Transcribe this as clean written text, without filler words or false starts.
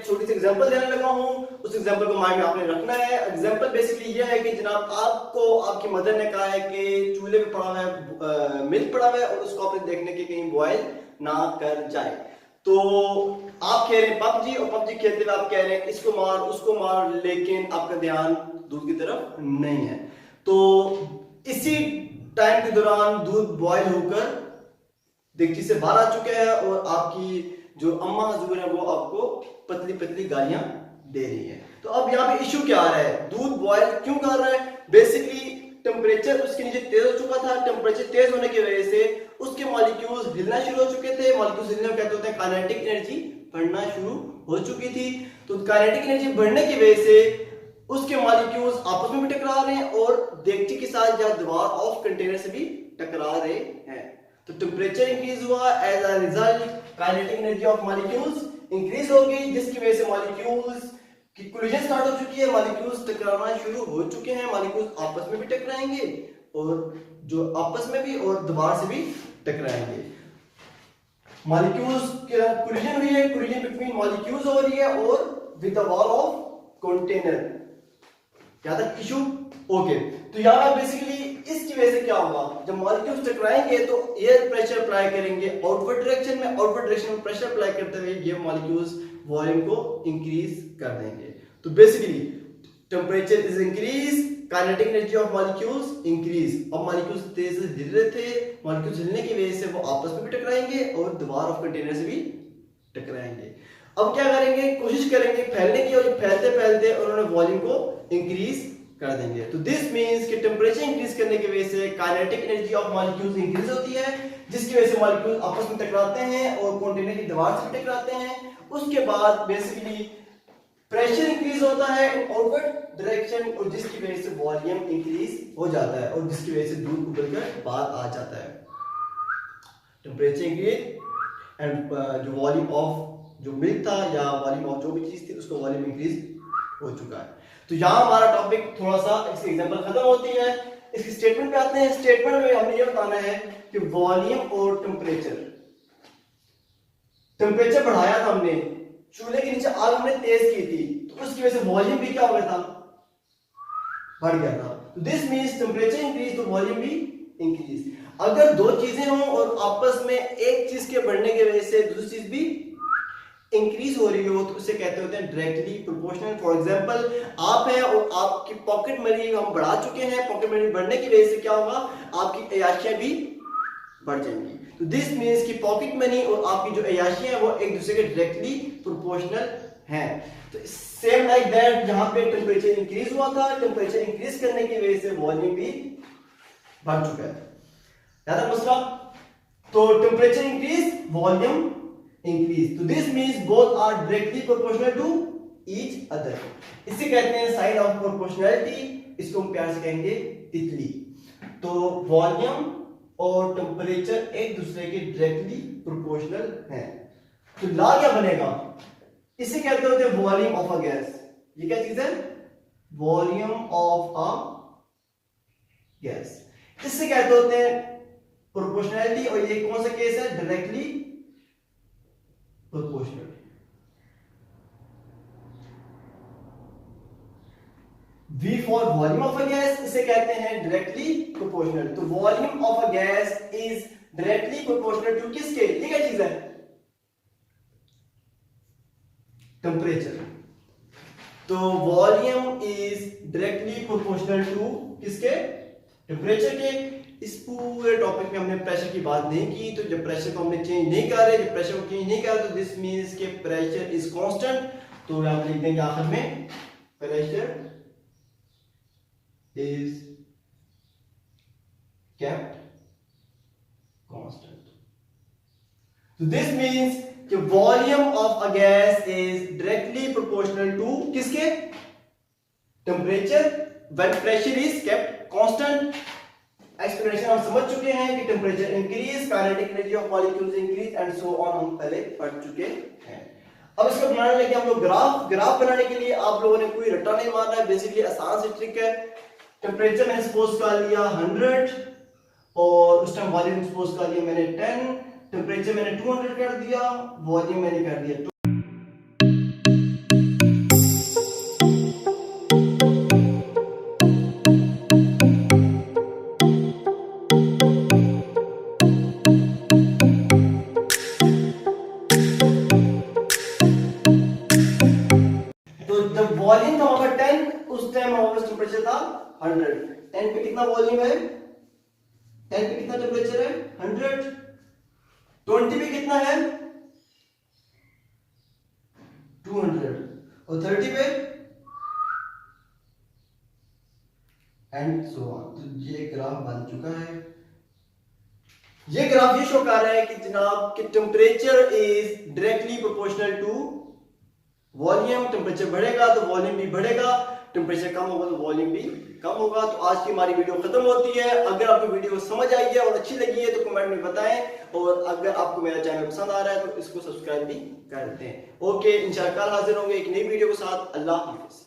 छोटी सी एग्जांपल देने लगा हूँ, उस एग्जांपल को माइंड में आपने रखना है। एग्जांपल बेसिकली ये है कि जनाब आपको आपकी मदर ने कहा है कि चूल्हे पे पड़ा हुआ है मिल्क पड़ा हुआ है और उसको आपने देखने के कहीं बॉयल ना कर जाए। तो आप कह रहे हैं पबजी, और पबजी खेलते हुए आप कह रहे हैं इसको मार उसको मार, लेकिन आपका ध्यान दूध की तरफ नहीं है। तो इसी टाइम के दौरान दूध बॉयल होकर देगची से बाहर आ चुके हैं और आपकी जो अम्मा हजूर है वो आपको पतली पतली गालियां दे रही है। तो अब यहाँ पे इशू क्या आ रहा है, दूध बॉयल क्यों कर रहा है? बेसिकली टेम्परेचर उसके नीचे तेज हो चुका था। टेम्परेचर तेज होने की वजह से उसके मॉलिक्यूल्स हिलना शुरू हो चुके थे। मॉलिक्यूल्स हिलने को कहते होते हैं काइनेटिक एनर्जी बढ़ना शुरू हो चुकी थी। तो काइनेटिक एनर्जी बढ़ने की वजह से उसके मॉलिक्यूल्स आपस में भी टकरा रहे हैं और देगची के साथ या दीवार ऑफ कंटेनर से भी टकरा रहे हैं। तो टेम्परेचर इंक्रीज हुआ, as a result kinetic energy of molecules increase हो गई, जिसकी वजह से मॉलिक्यूल्स की कोलिजन स्टार्ट हो चुकी है। मॉलिक्यूल्स टकराना शुरू हो चुके हैं। मॉलिक्यूल्स आपस में भी टकराएंगे और जो आपस में भी और दीवार से भी टकराएंगे। मॉलिक्यूल्स की कोलिजन हुई है, कोलिजन बिटवीन मॉलिक्यूल्स हो रही है और with the wall of container. क्या था इशू? ओके। तो यहां बेसिकली इसकी वजह से क्या होगा, जब मॉलिक्यूल्स टकराएंगे तो एयर प्रेशर अप्लाई करेंगे आउटवर्ड डायरेक्शन में। आउटवर्ड डायरेक्शन में प्रेशर अप्लाई करते हुए ये मॉलिक्यूल्स वॉल्यूम को इंक्रीज कर देंगे। तो basically temperature is increase, kinetic energy of molecules increase. अब मॉलिक्यूल्स तेज से हिल रहे थे, मॉलिक्यूल्स हिलने की वजह से वो आपस में भी टकराएंगे और दीवार ऑफ कंटेनर से भी टकराएंगे। अब क्या करेंगे, कोशिश करेंगे फैलने की, और फैलते फैलते उन्होंने वॉल्यूम को इंक्रीज कर देंगे। तो दिस मींस कि टेम्परेचर इंक्रीज करने की वजह से kinetic energy of molecules increase होती है, जिसकी वजह से मॉलिक्यूल्स आपस में टकराते हैं और कंटेनर की दीवार से भी टकराते हैं। उसके बाद बेसिकली प्रेशर इंक्रीज होता है इन आउटवर्ड डायरेक्शन, और जिसकी वजह से वॉल्यूम इंक्रीज हो जाता है और जिसकी वजह से दूध उबलकर बाहर आ जाता है। टेम्परेचर इंक्रीज एंड जो वॉल्यूम ऑफ जो मिल्क था या वॉल्यूम ऑफ जो भी चीज थी उसका वॉल्यूम इंक्रीज हो चुका है। तो यहां हमारा टॉपिक थोड़ा सा इसकी एग्जांपल खत्म होती है। इसकी स्टेटमेंट पे आते हैं। स्टेटमेंट में हमने ये बताना है कि वॉल्यूम और टेम्परेचर, टेम्परेचर बढ़ाया था हमने, चूल्हे के नीचे आग हमने तेज की थी, तो उसकी वजह से वॉल्यूम भी क्या हो गया था, बढ़ गया था। तो दिस मींस टेम्परेचर इंक्रीज तो वॉल्यूम भी इंक्रीज। अगर दो चीजें हों और आपस में एक चीज के बढ़ने की वजह से दूसरी चीज भी इंक्रीज हो रही हो तो उसे कहते होते हैं डायरेक्टली प्रोपोर्शनल। फॉर एग्जांपल आप हैं और आपकी पॉकेट मनी हम बढ़ा चुके हैं, पॉकेट मनी बढ़ने की वजह से क्या होगा, आपकी अय्याशियां भी बढ़ जाएंगी। तो दिस मींस कि पॉकेट मनी और आपकी जो अय्याशियां हैं वो एक दूसरे के डायरेक्टली प्रोपोर्शनल हैं। तो सेम लाइक दैट यहां पे टेम्परेचर इंक्रीज हुआ था, टेम्परेचर इंक्रीज करने की वजह से वॉल्यूम भी बढ़ चुका है। याद है मसला? तो टेम्परेचर इंक्रीज, वॉल्यूम इंक्रीज। तो this means both are directly proportional to each other. इसे कहते हैं साइन ऑफ प्रोपोर्शनैलिटी। इसको हम प्यार से कहेंगे तितली। तो वॉल्यूम और टेम्परेचर एक दूसरे के डायरेक्टली प्रोपोर्शनल हैं। तो लॉ क्या बनेगा, इसे कहते होते हैं वॉल्यूम ऑफ अ गैस। ये क्या चीज है, वॉल्यूम ऑफ अ गैस। इससे कहते होते हैं प्रोपोर्शनैलिटी, और ये कौन सा केस है, directly proportional. V for volume of a gas, इसे कहते हैं डायरेक्टली प्रोपोर्शनल। तो volume of a gas is directly proportional to किसके, ये क्या चीज है, टेम्परेचर। तो volume is directly proportional to किसके, टेम्परेचर के। इस पूरे टॉपिक में हमने प्रेशर की बात नहीं की। तो जब प्रेशर को हमने चेंज नहीं कर रहे, जब प्रेशर को चेंज नहीं कर रहे, तो दिस मींस के प्रेशर इज कांस्टेंट। तो यहां पर लिख देंगे आखिर में प्रेशर इज केप्ट कांस्टेंट। तो दिस मींस कि volume of a gas is directly proportional to किसके, temperature, when pressure is kept constant. Explanation हम समझ चुके हैं कि temperature increase, kinetic energy of molecules increase and so on, हम पहले पढ़ चुके हैं। अब इसको बनाने लगे हम लोग ग्राफ बनाने के लिए आप लोगों ने कोई रट्टा नहीं मारना है, बेसिकली आसान सी ट्रिक है। टेम्परेचर मैंने सपोज कर लिया 100 और उस टाइम वॉल्यूम सपोज कर लिया मैंने 10, टेम्परेचर मैंने 200 कर दिया, वॉल्यूम मैंने कर दिया 2। टेम्परेचर था 100। 10 पे कितना वॉल्यूम है, 10 पे कितना टेम्परेचर है 100। 20 पे कितना है 200 और 30 पे एंड सो ऑन। तो ये ग्राफ बन चुका है। ये ग्राफ ये शो कर रहा है कि जनाब कि temperature is directly proportional to volume. Temperature बढ़ेगा तो वॉल्यूम भी बढ़ेगा, टेम्परेचर कम होगा तो वॉल्यूम भी कम होगा। तो आज की हमारी वीडियो खत्म होती है। अगर आपको वीडियो समझ आई है और अच्छी लगी है तो कमेंट में बताएं, और अगर आपको मेरा चैनल पसंद आ रहा है तो इसको सब्सक्राइब भी कर दें। ओके, इंशाअल्लाह कल हाजिर होंगे एक नई वीडियो के साथ। अल्लाह हाफिज।